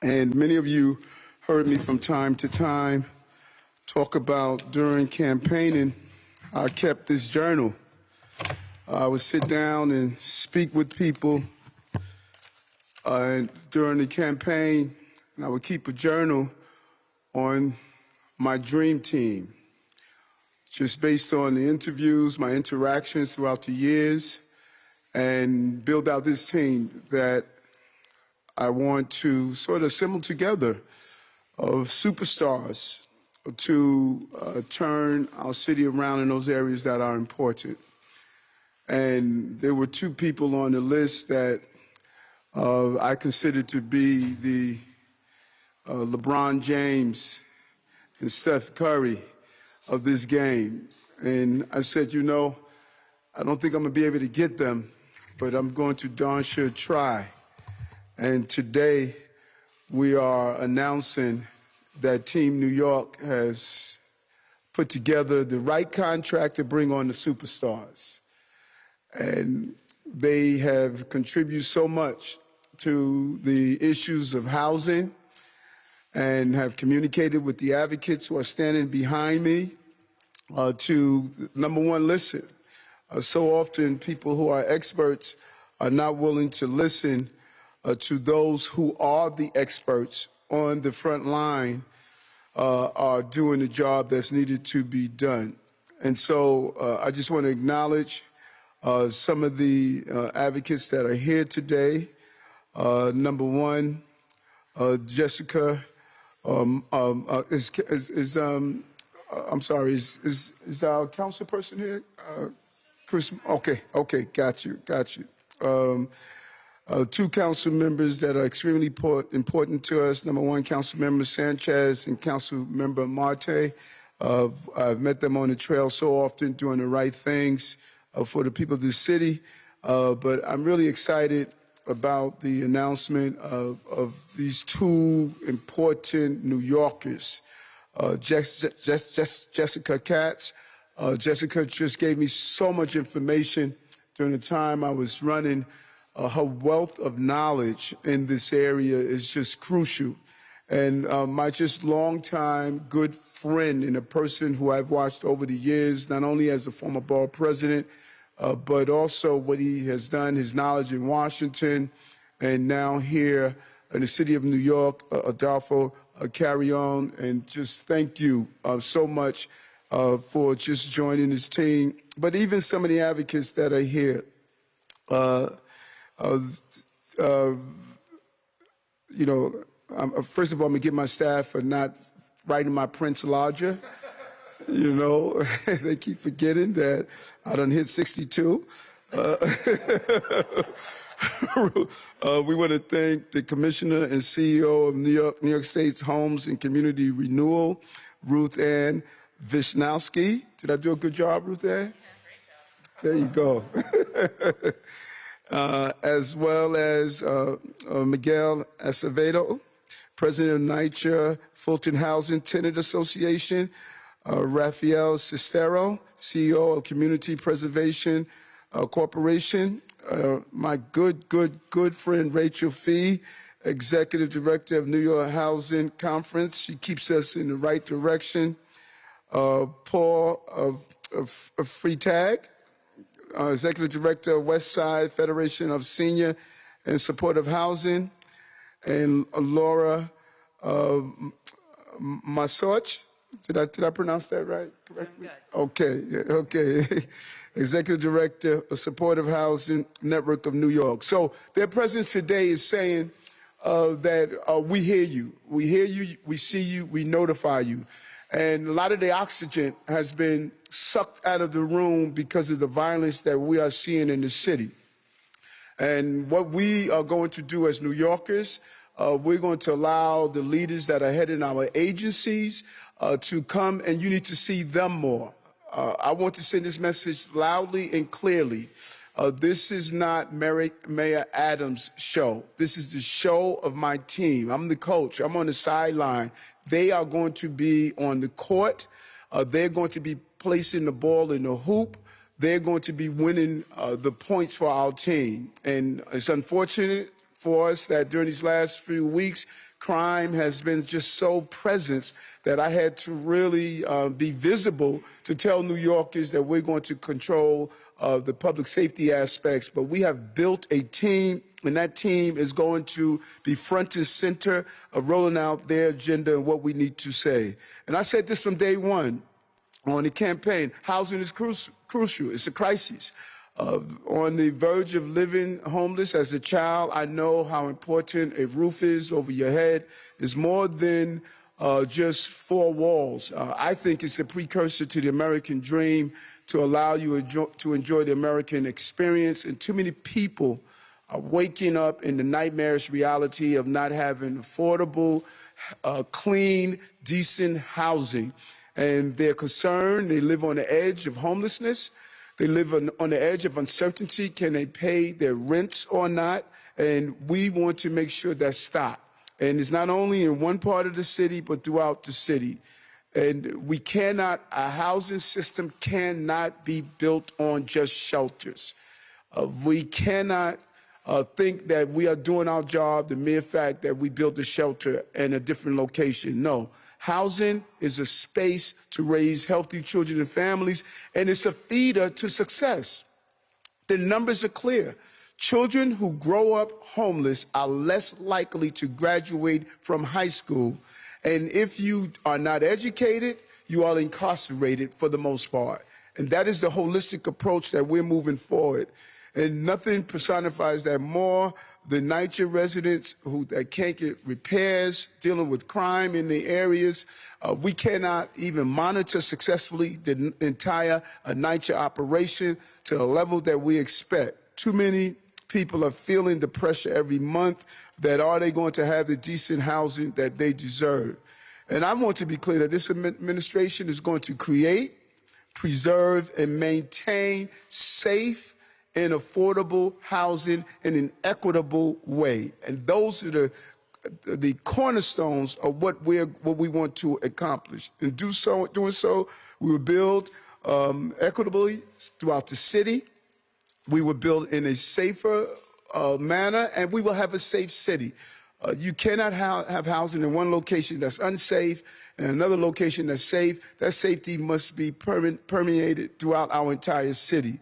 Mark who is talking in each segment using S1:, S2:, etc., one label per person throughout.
S1: And many of you heard me from time to time talk about during campaigning, I kept this journal. I would sit down and speak with people during the campaign, and I would keep a journal on my dream team, just based on the interviews, my interactions throughout the years, and build out this team that I want to sort of assemble together of superstars to turn our city around in those areas that are important. And there were two people on the list that I consider to be the LeBron James and Steph Curry of this game. And I said, you know, I don't think I'm going to be able to get them, but I'm going to darn sure try. And today we are announcing that Team New York has put together the right contract to bring on the superstars. And they have contributed so much to the issues of housing and have communicated with the advocates who are standing behind me to, number one, listen. So often people who are experts are not willing to listen to those who are the experts on the front line are doing the job that's needed to be done. And so I just want to acknowledge some of the advocates that are here today. Number one, Jessica, I'm sorry, is our council person here? Chris, okay, got you. Two council members that are extremely important to us. Number one, Council Member Sanchez and Council Member Marte. I've met them on the trail so often doing the right things for the people of the city. But I'm really excited about the announcement of these two important New Yorkers. Jessica Katz. Jessica just gave me so much information during the time I was running. Her wealth of knowledge in this area is just crucial. And my just longtime good friend and a person who I've watched over the years, not only as a former borough president, but also what he has done, his knowledge in Washington, and now here in the city of New York, Adolfo Carrion. And just thank you so much for just joining this team. But even some of the advocates that are here, you know, first of all, I'm going to give my staff for not writing my prints larger. You know, they keep forgetting that I done hit 62. We want to thank the Commissioner and CEO of New York State's Homes and Community Renewal, Ruth Ann Vishnowski. Did I do a good job, Ruth Ann? There you go. As well as Miguel Acevedo, President of NYCHA Fulton Housing Tenant Association, Rafael Cestero, CEO of Community Preservation Corporation, my good friend Rachel Fee, Executive Director of New York Housing Conference. She keeps us in the right direction. Paul of Freetag, Executive Director of West Side Federation of Senior and Supportive Housing, and Laura Masoch. Did I pronounce that right? Correctly? Okay. Executive Director of Supportive Housing Network of New York. So their presence today is saying that we hear you, we see you, we notify you. And a lot of the oxygen has been sucked out of the room because of the violence that we are seeing in the city. And what we are going to do as New Yorkers, we're going to allow the leaders that are heading our agencies to come, and you need to see them more. I want to send this message loudly and clearly. This is not Mayor Adams' show. This is the show of my team. I'm the coach. I'm on the sideline. They are going to be on the court. They're going to be placing the ball in the hoop. They're going to be winning the points for our team. And it's unfortunate for us that during these last few weeks, crime has been just so present that I had to really be visible to tell New Yorkers that we're going to control the public safety aspects. But we have built a team, and that team is going to be front and center of rolling out their agenda and what we need to say. And I said this from day one on the campaign: housing is crucial. It's a crisis. On the verge of living homeless as a child, I know how important a roof is over your head. It's more than just four walls. I think it's a precursor to the American dream to allow you to enjoy the American experience. And too many people are waking up in the nightmarish reality of not having affordable, clean, decent housing. And they're concerned. They live on the edge of homelessness. They live on the edge of uncertainty. Can they pay their rents or not? And we want to make sure that stops. And it's not only in one part of the city, but throughout the city. And we cannot, our housing system cannot be built on just shelters. We cannot think that we are doing our job, the mere fact that we built a shelter in a different location. No. Housing is a space to raise healthy children and families, and it's a feeder to success. The numbers are clear. Children who grow up homeless are less likely to graduate from high school, and if you are not educated, you are incarcerated for the most part. And that is the holistic approach that we're moving forward. And nothing personifies that more than NYCHA residents that can't get repairs, dealing with crime in the areas. We cannot even monitor successfully the entire NYCHA operation to the level that we expect. Too many people are feeling the pressure every month that are they going to have the decent housing that they deserve. And I want to be clear that this administration is going to create, preserve, and maintain safe and affordable housing in an equitable way. And those are the cornerstones of what we want to accomplish. And doing so, we will build equitably throughout the city. We will build in a safer manner, and we will have a safe city. You cannot have housing in one location that's unsafe and another location that's safe. That safety must be permeated throughout our entire city.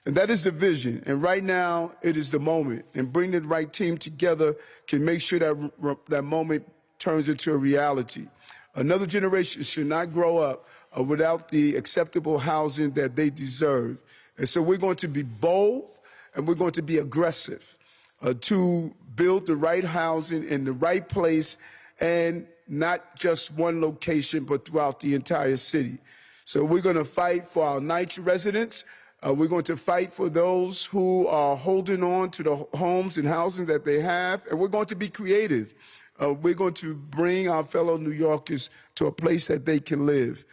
S1: And that is the vision. And right now, it is the moment. And bringing the right team together can make sure that that moment turns into a reality. Another generation should not grow up without the acceptable housing that they deserve. And so we're going to be bold and we're going to be aggressive to build the right housing in the right place, and not just one location, but throughout the entire city. So we're going to fight for our NYCHA residents. We're going to fight for those who are holding on to the homes and housing that they have, and we're going to be creative. We're going to bring our fellow New Yorkers to a place that they can live.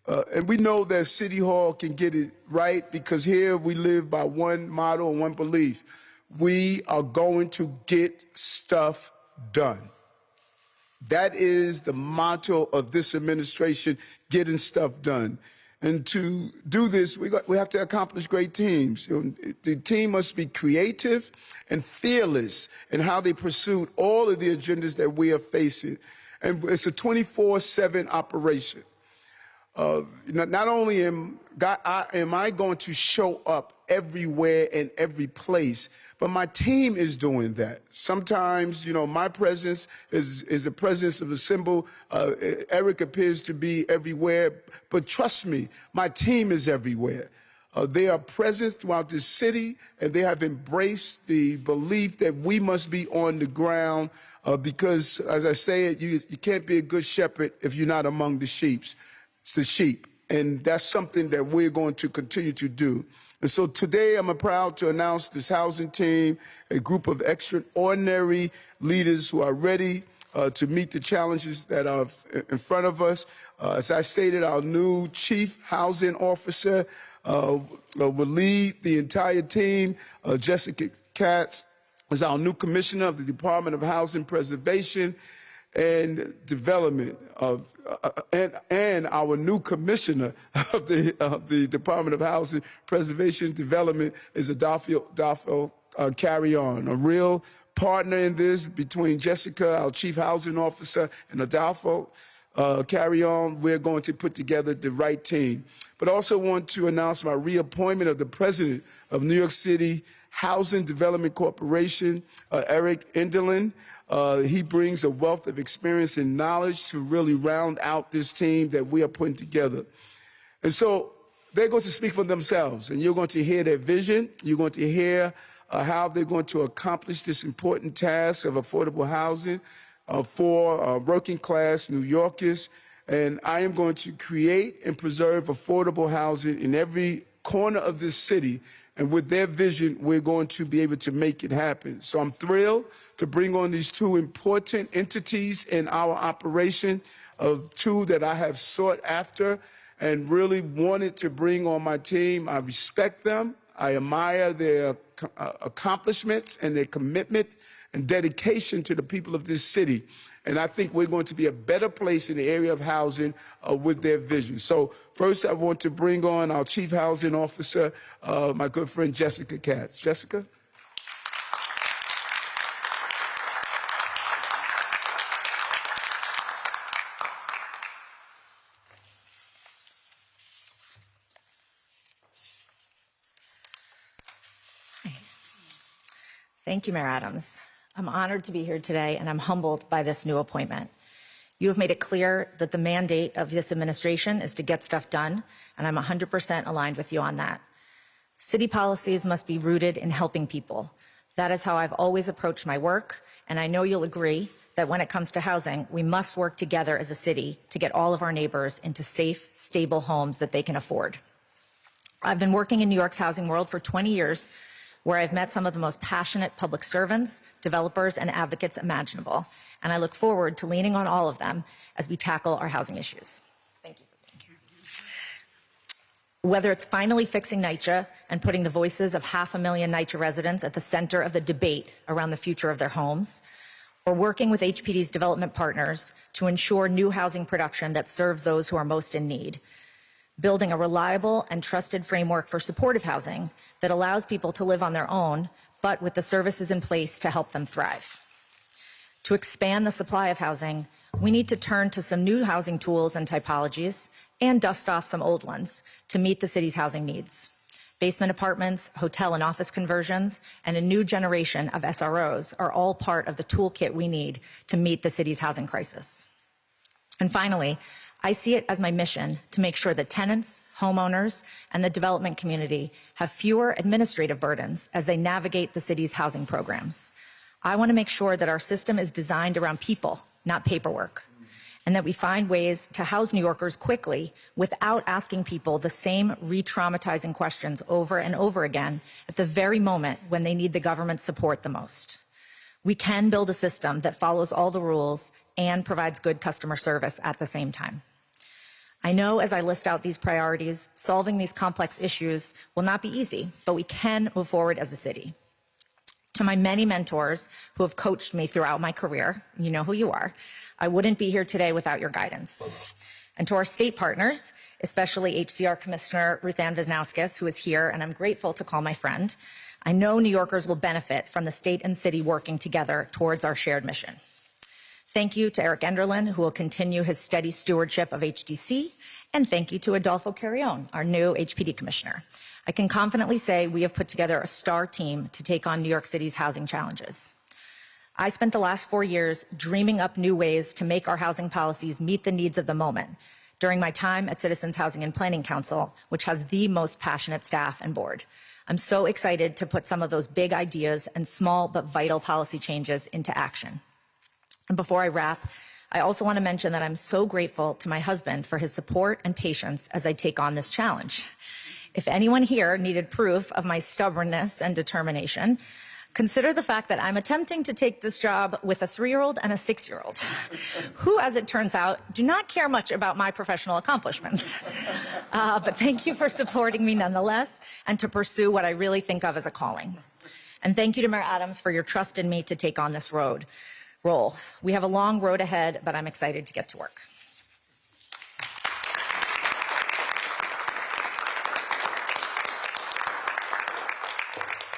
S1: And we know that City Hall can get it right, because here we live by one motto and one belief. We are going to get stuff done. That is the motto of this administration: getting stuff done. And to do this, we have to accomplish great teams. The team must be creative and fearless in how they pursue all of the agendas that we are facing. And it's a 24/7 operation. Not only am I going to show up everywhere and every place, but my team is doing that. Sometimes, my presence is the presence of a symbol. Eric appears to be everywhere, but trust me, my team is everywhere. They are present throughout the city, and they have embraced the belief that we must be on the ground because, as I say it, you can't be a good shepherd if you're not among the sheep. It's the sheep, and that's something that we're going to continue to do. And so today I'm proud to announce this housing team, a group of extraordinary leaders who are ready to meet the challenges that are in front of us. As I stated, our new chief housing officer will lead the entire team. Jessica Katz is our new commissioner of the Department of Housing Preservation and Development, and our new commissioner of the Department of Housing Preservation and Development is Carrion, a real partner in this between Jessica, our Chief Housing Officer, and Adolfo Carrion. We're going to put together the right team. But I also want to announce my reappointment of the president of New York City Housing Development Corporation, Eric Enderlin. He brings a wealth of experience and knowledge to really round out this team that we are putting together. And so they're going to speak for themselves, and you're going to hear their vision. You're going to hear how they're going to accomplish this important task of affordable housing for working class New Yorkers. And I am going to create and preserve affordable housing in every corner of this city. And with their vision, we're going to be able to make it happen. So I'm thrilled to bring on these two important entities in our operation, of two that I have sought after and really wanted to bring on my team. I respect them. I admire their accomplishments and their commitment and dedication to the people of this city. And I think we're going to be a better place in the area of housing with their vision. So first, I want to bring on our Chief Housing Officer, my good friend Jessica Katz. Jessica?
S2: Thank you, Mayor Adams. I'm honored to be here today, and I'm humbled by this new appointment. You have made it clear that the mandate of this administration is to get stuff done, and I'm 100% aligned with you on that. City policies must be rooted in helping people. That is how I've always approached my work, and I know you'll agree that when it comes to housing, we must work together as a city to get all of our neighbors into safe, stable homes that they can afford. I've been working in New York's housing world for 20 years, where I've met some of the most passionate public servants, developers, and advocates imaginable. And I look forward to leaning on all of them as we tackle our housing issues. Thank you for being here. Whether it's finally fixing NYCHA and putting the voices of 500,000 NYCHA residents at the center of the debate around the future of their homes, or working with HPD's development partners to ensure new housing production that serves those who are most in need, building a reliable and trusted framework for supportive housing that allows people to live on their own, but with the services in place to help them thrive. To expand the supply of housing, we need to turn to some new housing tools and typologies and dust off some old ones to meet the city's housing needs. Basement apartments, hotel and office conversions, and a new generation of SROs are all part of the toolkit we need to meet the city's housing crisis. And finally, I see it as my mission to make sure that tenants, homeowners, and the development community have fewer administrative burdens as they navigate the city's housing programs. I want to make sure that our system is designed around people, not paperwork, and that we find ways to house New Yorkers quickly without asking people the same re-traumatizing questions over and over again at the very moment when they need the government's support the most. We can build a system that follows all the rules and provides good customer service at the same time. I know as I list out these priorities, solving these complex issues will not be easy, but we can move forward as a city. To my many mentors who have coached me throughout my career, you know who you are, I wouldn't be here today without your guidance. And to our state partners, especially HCR Commissioner Ruth Ann Wisnauskas, who is here, and I'm grateful to call my friend, I know New Yorkers will benefit from the state and city working together towards our shared mission. Thank you to Eric Enderlin, who will continue his steady stewardship of HDC, and thank you to Adolfo Carrion, our new HPD commissioner. I can confidently say we have put together a star team to take on New York City's housing challenges. I spent the last 4 years dreaming up new ways to make our housing policies meet the needs of the moment during my time at Citizens Housing and Planning Council, which has the most passionate staff and board. I'm so excited to put some of those big ideas and small but vital policy changes into action. And before I wrap, I also want to mention that I'm so grateful to my husband for his support and patience as I take on this challenge. If anyone here needed proof of my stubbornness and determination, consider the fact that I'm attempting to take this job with a 3-year-old and a 6-year-old, who, as it turns out, do not care much about my professional accomplishments. But thank you for supporting me nonetheless, and to pursue what I really think of as a calling. And thank you to Mayor Adams for your trust in me to take on this role. We have a long road ahead, but I'm excited to get to work.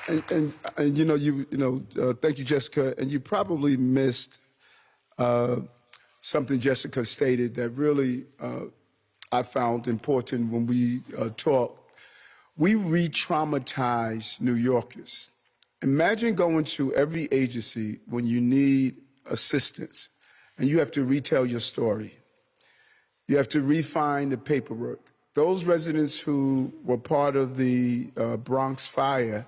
S1: And thank you, Jessica. And you probably missed something Jessica stated that really I found important when we talked. We re-traumatize New Yorkers. Imagine going to every agency when you need assistance and you have to retell your story. You have to refine the paperwork. Those residents who were part of the Bronx fire,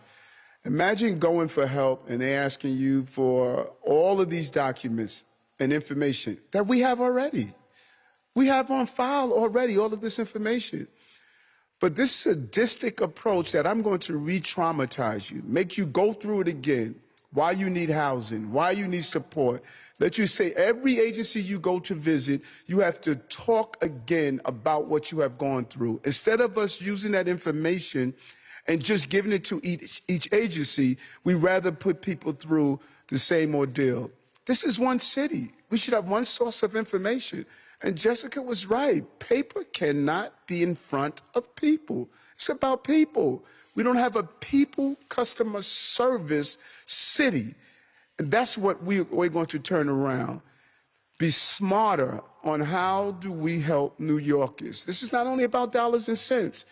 S1: imagine going for help and they're asking you for all of these documents and information that we have already. We have on file already all of this information. But this sadistic approach that I'm going to re-traumatize you, make you go through it again, why you need housing, why you need support, let you say every agency you go to visit, you have to talk again about what you have gone through. Instead of us using that information and just giving it to each agency, we rather put people through the same ordeal. This is one city. We should have one source of information. And Jessica was right. Paper cannot be in front of people. It's about people. We don't have a people customer service city. And that's what we're going to turn around. Be smarter on how do we help New Yorkers. This is not only about dollars and cents.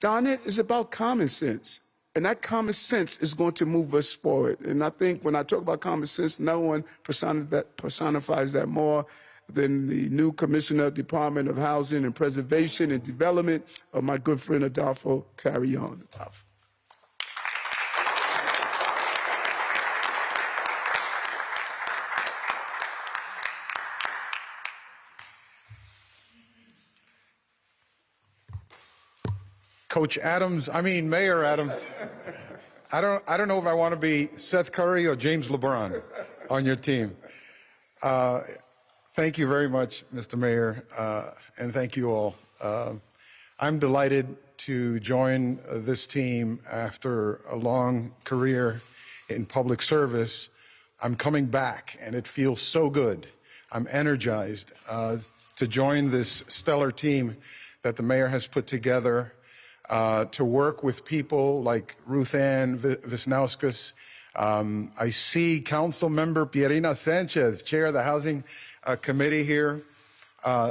S1: Darn it, it's about common sense. And that common sense is going to move us forward. And I think when I talk about common sense, no one personifies that more than the new Commissioner of Department of Housing and Preservation and Development, of my good friend Adolfo Carrion.
S3: Mayor Adams, I don't know if I want to be Seth Curry or James LeBron on your team. Thank you very much, Mr. Mayor, and thank you all. I'm delighted to join this team after a long career in public service. I'm coming back, and it feels so good. I'm energized to join this stellar team that the mayor has put together, to work with people like Ruth Ann Wisnauskas. I see Council Member Pierina Sanchez, Chair of the Housing Committee here.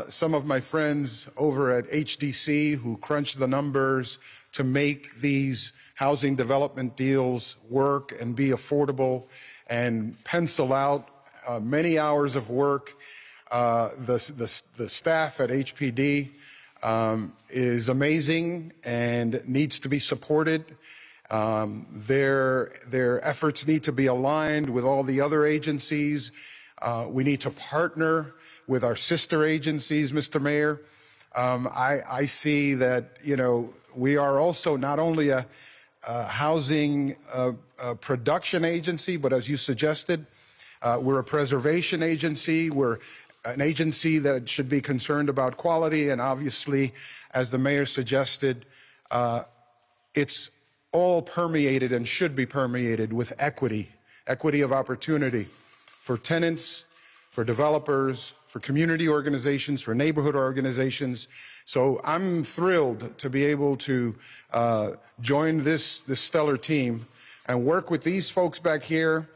S3: Some of my friends over at HDC who crunch the numbers to make these housing development deals work and be affordable and pencil out many hours of work. The staff at HPD is amazing and needs to be supported. Their efforts need to be aligned with all the other agencies. We need to partner with our sister agencies, Mr. Mayor. I see that, we are also not only a housing production agency, but as you suggested, we're a preservation agency. We're an agency that should be concerned about quality, and obviously, as the mayor suggested, it's all permeated and should be permeated with equity of opportunity for tenants, for developers, for community organizations, for neighborhood organizations. So I'm thrilled to be able to join this stellar team and work with these folks back here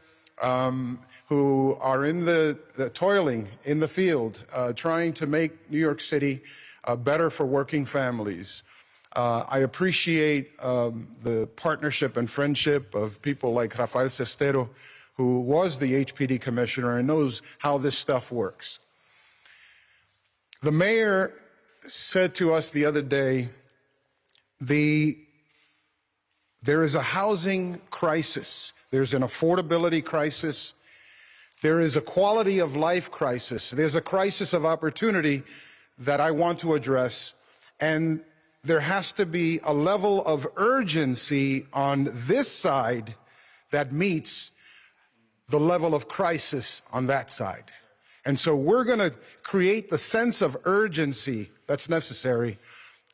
S3: who are in the toiling in the field, trying to make New York City better for working families. I appreciate the partnership and friendship of people like Rafael Sestero, who was the HPD commissioner and knows how this stuff works. The mayor said to us the other day, there is a housing crisis. There's an affordability crisis. There is a quality of life crisis. There's a crisis of opportunity that I want to address. And there has to be a level of urgency on this side that meets the level of crisis on that side. And so we're going to create the sense of urgency that's necessary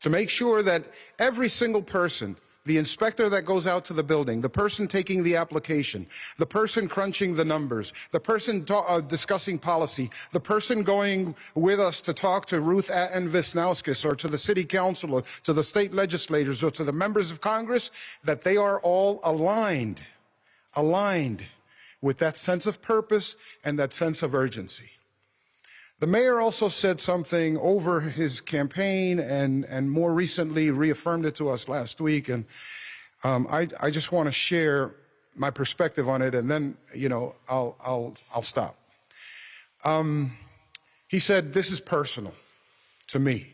S3: to make sure that every single person the inspector that goes out to the building, the person taking the application, the person crunching the numbers, the person discussing policy, the person going with us to talk to Ruth and Wisniewski or to the city council or to the state legislators or to the members of Congress, that they are all aligned with that sense of purpose and that sense of urgency. The mayor also said something over his campaign and more recently reaffirmed it to us last week. And I just want to share my perspective on it, and then, you know, I'll stop. He said, "This is personal to me."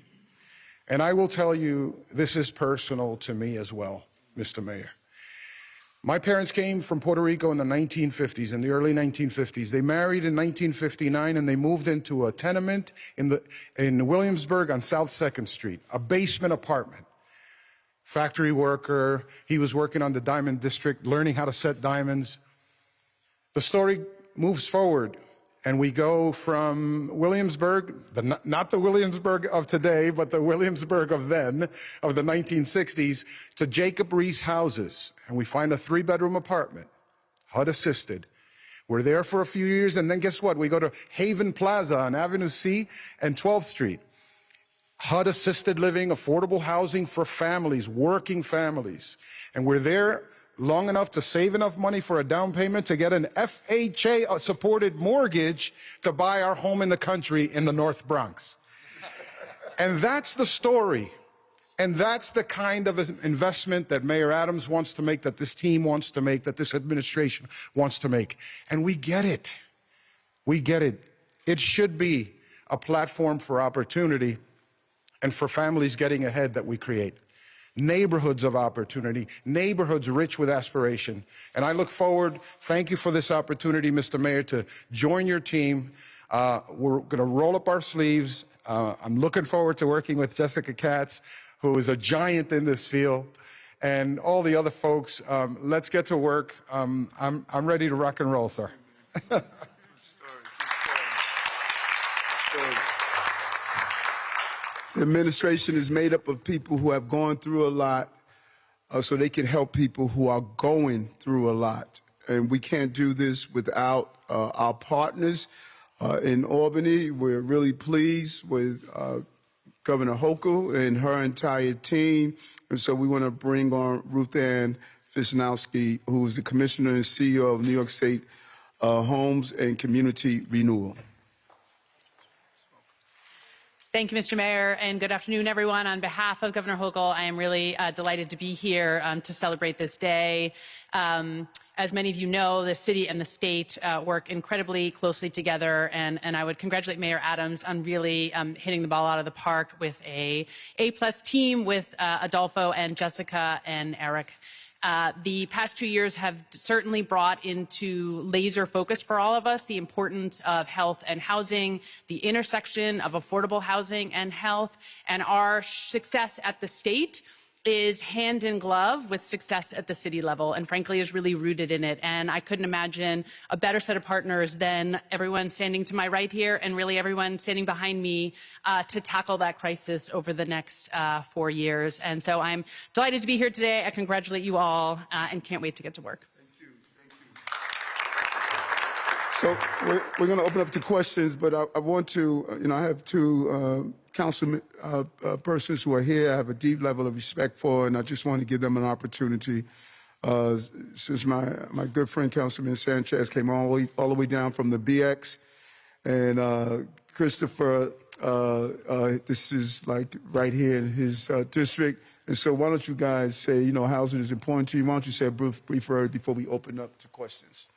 S3: And I will tell you, this is personal to me as well, Mr. Mayor. My parents came from Puerto Rico in the 1950s, in the early 1950s. They married in 1959, and they moved into a tenement in Williamsburg on South 2nd Street, a basement apartment. Factory worker, he was working on the diamond district, learning how to set diamonds. The story moves forward, and we go from Williamsburg, not the Williamsburg of today, but the Williamsburg of then, of the 1960s, to Jacob Riis houses. And we find a 3-bedroom apartment, HUD assisted. We're there for a few years, and then guess what? We go to Haven Plaza on Avenue C and 12th Street. HUD assisted living, affordable housing for families, working families. And we're there long enough to save enough money for a down payment to get an FHA-supported mortgage to buy our home in the country in the North Bronx. And that's the story. And that's the kind of investment that Mayor Adams wants to make, that this team wants to make, that this administration wants to make. And we get it. We get it. It should be a platform for opportunity and for families getting ahead that we create. Neighborhoods of opportunity, neighborhoods rich with aspiration. And I look forward, thank you for this opportunity, Mr. Mayor, to join your team. We're going to roll up our sleeves. I'm looking forward to working with Jessica Katz, who is a giant in this field, and all the other folks. Let's get to work. I'm ready to rock and roll, sir.
S1: The administration is made up of people who have gone through a lot so they can help people who are going through a lot. And we can't do this without our partners in Albany. We're really pleased with Governor Hochul and her entire team. And so we want to bring on Ruth Ann Wisniewski, who is the Commissioner and CEO of New York State Homes and Community Renewal.
S4: Thank you, Mr. Mayor, and good afternoon, everyone. On behalf of Governor Hochul, I am really delighted to be here to celebrate this day. As many of you know, the city and the state work incredibly closely together, and I would congratulate Mayor Adams on really hitting the ball out of the park with a A-plus team with Adolfo and Jessica and Eric. The past 2 years have certainly brought into laser focus for all of us the importance of health and housing, the intersection of affordable housing and health, and our success at the state is hand in glove with success at the city level, and frankly is really rooted in it. And I couldn't imagine a better set of partners than everyone standing to my right here and really everyone standing behind me to tackle that crisis over the next 4 years. And so I'm delighted to be here today. I congratulate you all and can't wait to get to work.
S1: Thank you. Thank you. So we're going to open up to questions, but I want to, I have two council persons who are here. I have a deep level of respect for, and I just want to give them an opportunity. Since my good friend Councilman Sanchez came all the way down from the BX, and Christopher, this is like right here in his district. And so why don't you guys say, housing is important to you. Why don't you say a brief word before we open up to questions?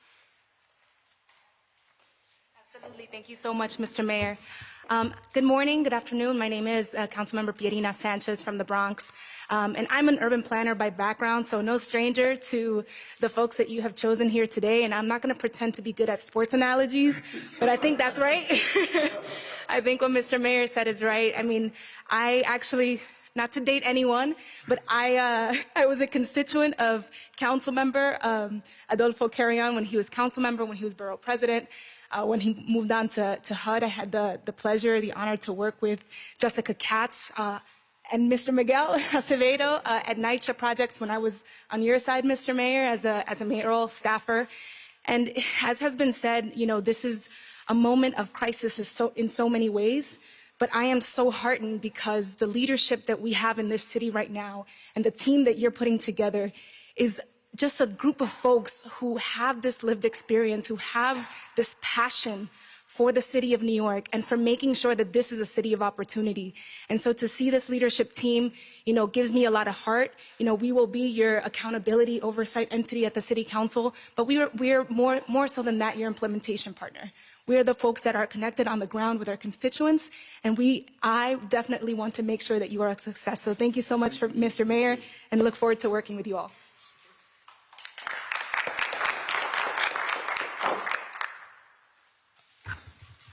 S5: Absolutely. Thank you so much, Mr. Mayor. Good morning, good afternoon. My name is Councilmember Pierina Sanchez from the Bronx. And I'm an urban planner by background, so no stranger to the folks that you have chosen here today. And I'm not going to pretend to be good at sports analogies, but I think that's right. I think what Mr. Mayor said is right. I mean, I actually, not to date anyone, but I was a constituent of Councilmember Adolfo Carrion when he was council member, when he was borough president. When he moved on to HUD, I had the pleasure, the honor to work with Jessica Katz and Mr. Miguel Acevedo at NYCHA Projects when I was on your side, Mr. Mayor, as a mayoral staffer. And as has been said, you know, this is a moment of crisis in so many ways. But I am so heartened because the leadership that we have in this city right now and the team that you're putting together is just a group of folks who have this lived experience, who have this passion for the city of New York and for making sure that this is a city of opportunity. And so to see this leadership team, you know, gives me a lot of heart. You know, we will be your accountability oversight entity at the City Council, but we're more so than that, your implementation partner. We are the folks that are connected on the ground with our constituents, and I definitely want to make sure that you are a success. So thank you so much, Mr. Mayor, and look forward to working with you all.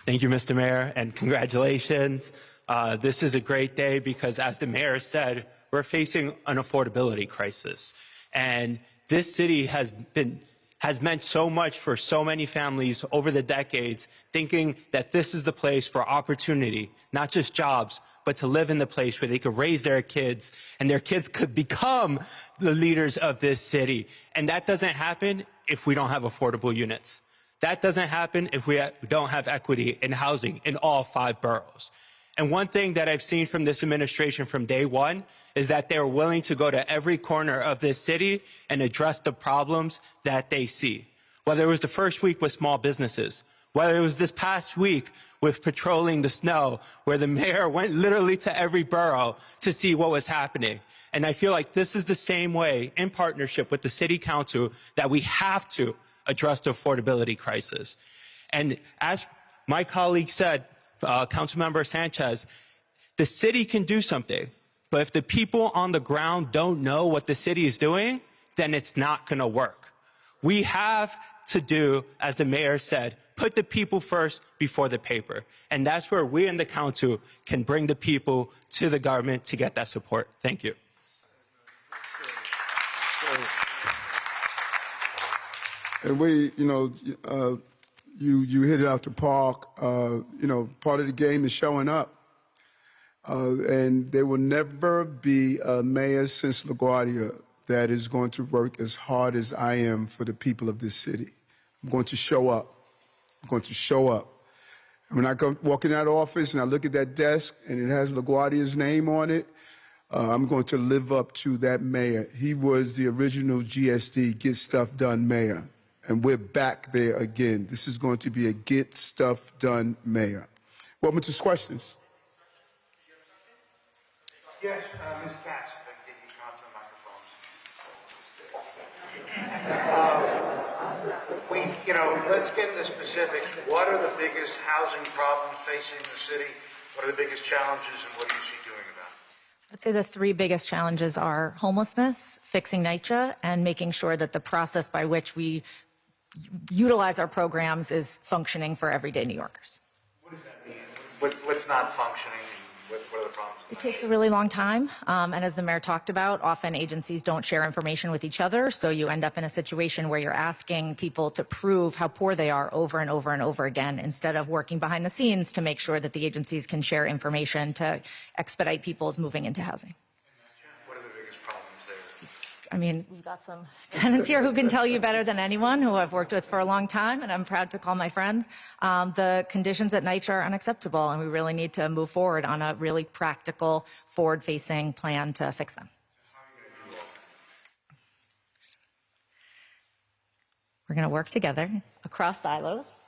S6: Thank you, Mr. Mayor, and congratulations. This is a great day because, as the mayor said, we're facing an affordability crisis. And this city has meant so much for so many families over the decades, thinking that this is the place for opportunity, not just jobs, but to live in the place where they could raise their kids and their kids could become the leaders of this city. And that doesn't happen if we don't have affordable units. That doesn't happen if we don't have equity in housing in all 5 boroughs. And one thing that I've seen from this administration from day one is that they're willing to go to every corner of this city and address the problems that they see. Whether it was the first week with small businesses, whether it was this past week with patrolling the snow, where the mayor went literally to every borough to see what was happening. And I feel like this is the same way, in partnership with the City Council, that we have to address the affordability crisis. And as my colleague said, Councilmember Sanchez, the city can do something, but if the people on the ground don't know what the city is doing, then it's not going to work. We have to do, as the mayor said, put the people first before the paper. And that's where we in the council can bring the people to the government to get that support. Thank you.
S1: And we, you know, you hit it out the park. You know, part of the game is showing up. And there will never be a mayor since LaGuardia that is going to work as hard as I am for the people of this city. I'm going to show up. I'm going to show up. And when I walk in that office and I look at that desk and it has LaGuardia's name on it, I'm going to live up to that mayor. He was the original GSD, Get Stuff Done mayor. And we're back there again. This is going to be a get stuff done mayor. Welcome to questions.
S7: Yes, Ms. Katz, if I can get you to come up to the microphones. You know, let's get into specific. What are the biggest housing problems facing the city? What are the biggest challenges, and what do you see doing about it?
S2: I'd say the 3 biggest challenges are homelessness, fixing NYCHA, and making sure that the process by which we utilize our programs is functioning for everyday New Yorkers.
S7: What does that mean? What's not functioning? What are the problems?
S2: It takes a really long time, and as the mayor talked about, often agencies don't share information with each other, so you end up in a situation where you're asking people to prove how poor they are over and over and over again, instead of working behind the scenes to make sure that the agencies can share information to expedite people's moving into housing.
S7: What are the biggest problems there?
S2: I mean, we've got some tenants here who can tell you better than anyone, who I've worked with for a long time, and I'm proud to call my friends. The conditions at NYCHA are unacceptable, and we really need to move forward on a really practical, forward-facing plan to fix them. We're going to work together across silos.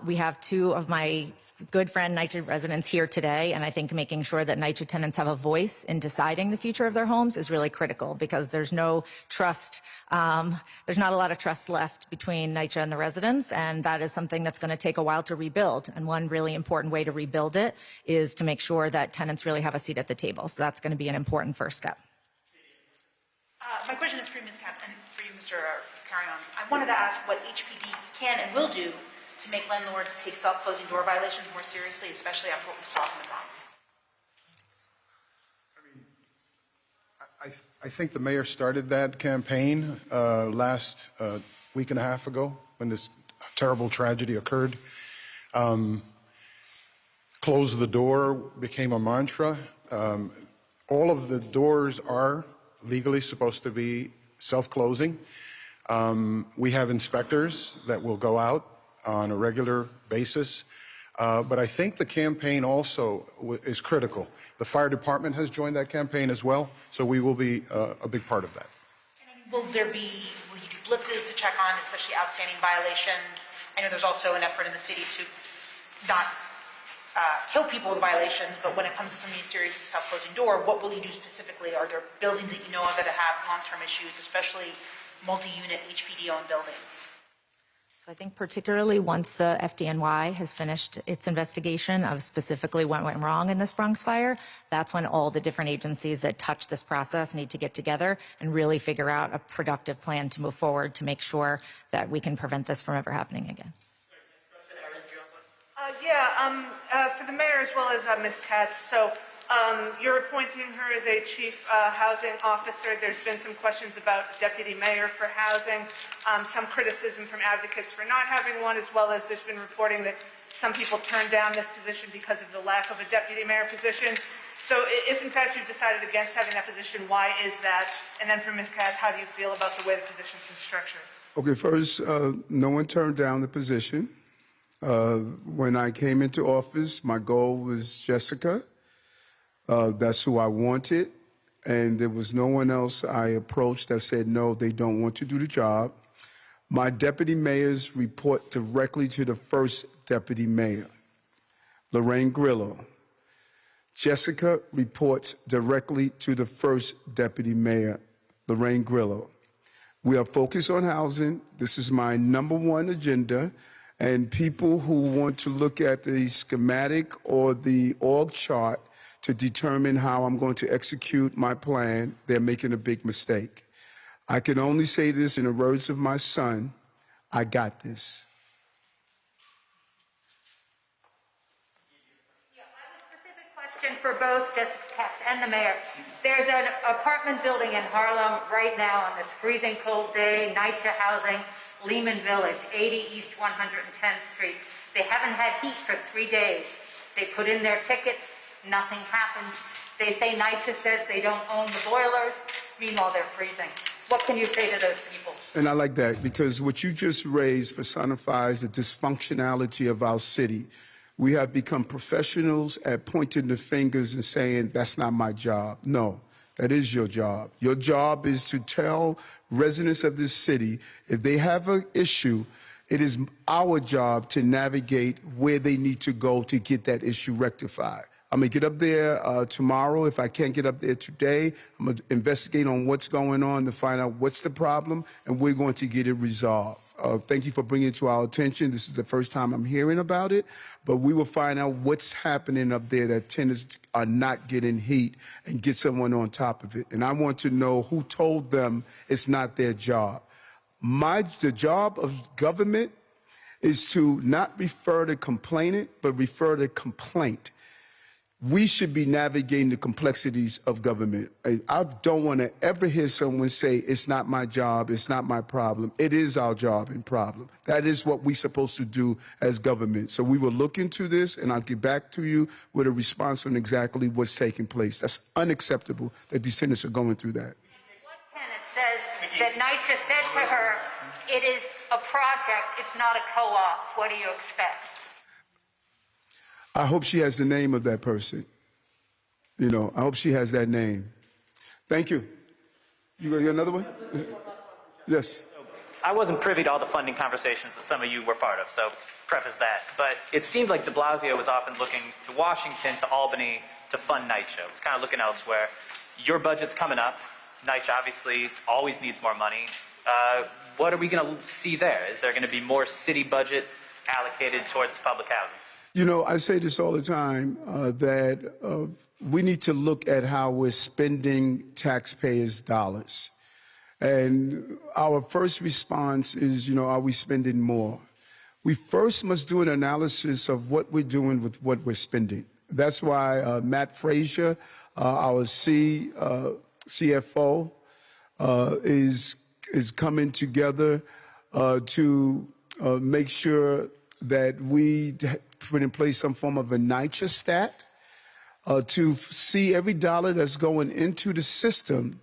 S2: We have 2 of my good friend NYCHA residents here today, and I think making sure that NYCHA tenants have a voice in deciding the future of their homes is really critical, because there's no trust, there's not a lot of trust left between NYCHA and the residents, and that is something that's going to take a while to rebuild. And one really important way to rebuild it is to make sure that tenants really have a seat at the table. So that's going to be an important first step.
S8: My question is for Ms. Katz and for you, Mr. Carrion. I wanted to ask what HPD can and will do to make landlords take self-closing door violations more seriously, especially after what we saw in the Bronx.
S3: I think the mayor started that campaign last week and a half ago when this terrible tragedy occurred. Close the door became a mantra. All of the doors are legally supposed to be self-closing. We have inspectors that will go out on a regular basis. But I think the campaign also is critical. The fire department has joined that campaign as well, so we will be a big part of that.
S8: Will you do blitzes to check on especially outstanding violations? I know there's also an effort in the city to not kill people with violations, but when it comes to some of these serious self-closing door, what will you do specifically? Are there buildings that you know of that have long-term issues, especially multi-unit HPD-owned buildings?
S2: So I think particularly once the FDNY has finished its investigation of specifically what went wrong in this Bronx fire, that's when all the different agencies that touch this process need to get together and really figure out a productive plan to move forward to make sure that we can prevent this from ever happening again.
S9: For the mayor as well as Ms. Katz. So you're appointing her as a chief housing officer. There's been some questions about deputy mayor for housing, some criticism from advocates for not having one, as well as there's been reporting that some people turned down this position because of the lack of a deputy mayor position. So if in fact you've decided against having that position, why is that? And then for Ms. Katz, how do you feel about the way the position's been structured?
S1: Okay, first, no one turned down the position. When I came into office, my goal was Jessica. That's who I wanted. And there was no one else I approached that said, no, they don't want to do the job. My deputy mayors report directly to the first deputy mayor, Lorraine Grillo. Jessica reports directly to the first deputy mayor, Lorraine Grillo. We are focused on housing. This is my #1 agenda. And people who want to look at the schematic or the org chart to determine how I'm going to execute my plan, they're making a big mistake. I can only say this in the words of my son, I got this.
S10: Yeah, I have a specific question for both Jessica Katz and the mayor. There's an apartment building in Harlem right now on this freezing cold day, NYCHA housing, Lehman Village, 80 East 110th Street. They haven't had heat for 3 days. They put in their tickets, nothing happens. They say NYCHA says they don't own the boilers, meanwhile they're freezing. What can you say to those people?
S1: And I like that because what you just raised personifies the dysfunctionality of our city. We have become professionals at pointing the fingers and saying, that's not my job. No. That is your job. Your job is to tell residents of this city, if they have an issue, it is our job to navigate where they need to go to get that issue rectified. I'm going to get up there tomorrow. If I can't get up there today, I'm going to investigate on what's going on to find out what's the problem, and we're going to get it resolved. Thank you for bringing it to our attention. This is the first time I'm hearing about it, but we will find out what's happening up there that tenants are not getting heat and get someone on top of it. And I want to know who told them it's not their job. The job of government is to not refer to complainant, but refer to complaint. We should be navigating the complexities of government. I don't want to ever hear someone say, it's not my job, it's not my problem. It is our job and problem. That is what we're supposed to do as government. So we will look into this, and I'll get back to you with a response on exactly what's taking place. That's unacceptable that these tenants are going through that.
S10: One tenant says that NYCHA said to her, it is a project, it's not a co-op. What do you expect?
S1: I hope she has the name of that person. You know, I hope she has that name. Thank you. You got another one? Yes.
S11: I wasn't privy to all the funding conversations that some of you were part of, so preface that. But it seemed like de Blasio was often looking to Washington, to Albany, to fund NYCHA. It was kind of looking elsewhere. Your budget's coming up. NYCHA obviously always needs more money. What are we going to see there? Is there going to be more city budget allocated towards public housing?
S1: You know, I say this all the time, that we need to look at how we're spending taxpayers' dollars. And our first response is, you know, are we spending more? We first must do an analysis of what we're doing with what we're spending. That's why Matt Frazier, our CFO, is coming together to make sure that we put in place some form of a NYCHA stat to see every dollar that's going into the system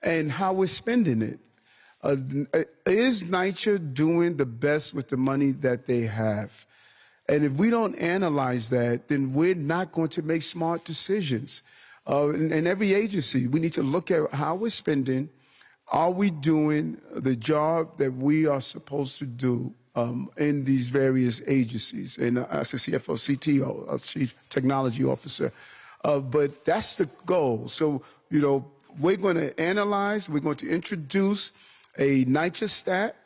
S1: and how we're spending it. Is NYCHA doing the best with the money that they have? And if we don't analyze that, then we're not going to make smart decisions. In every agency, we need to look at how we're spending. Are we doing the job that we are supposed to do in these various agencies? And as a CFO, CTO, a Chief Technology Officer. But that's the goal. So, you know, we're going to analyze, we're going to introduce a NYCHA stat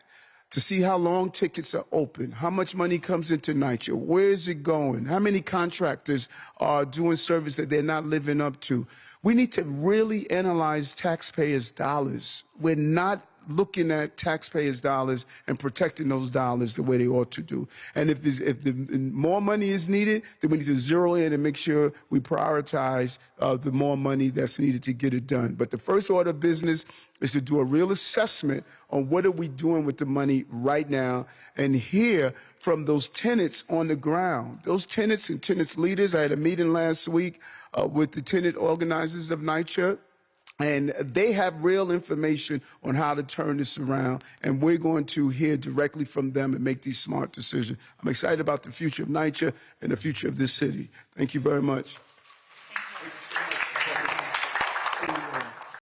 S1: to see how long tickets are open, how much money comes into NYCHA, where is it going, how many contractors are doing service that they're not living up to. We need to really analyze taxpayers' dollars. We're not looking at taxpayers' dollars and protecting those dollars the way they ought to do. And if more money is needed, then we need to zero in and make sure we prioritize the more money that's needed to get it done. But the first order of business is to do a real assessment on what are we doing with the money right now and hear from those tenants on the ground. Those tenants and tenants leaders, I had a meeting last week with the tenant organizers of NYCHA. And they have real information on how to turn this around, and we're going to hear directly from them and make these smart decisions. I'm excited about the future of NYCHA and the future of this city. Thank you very much.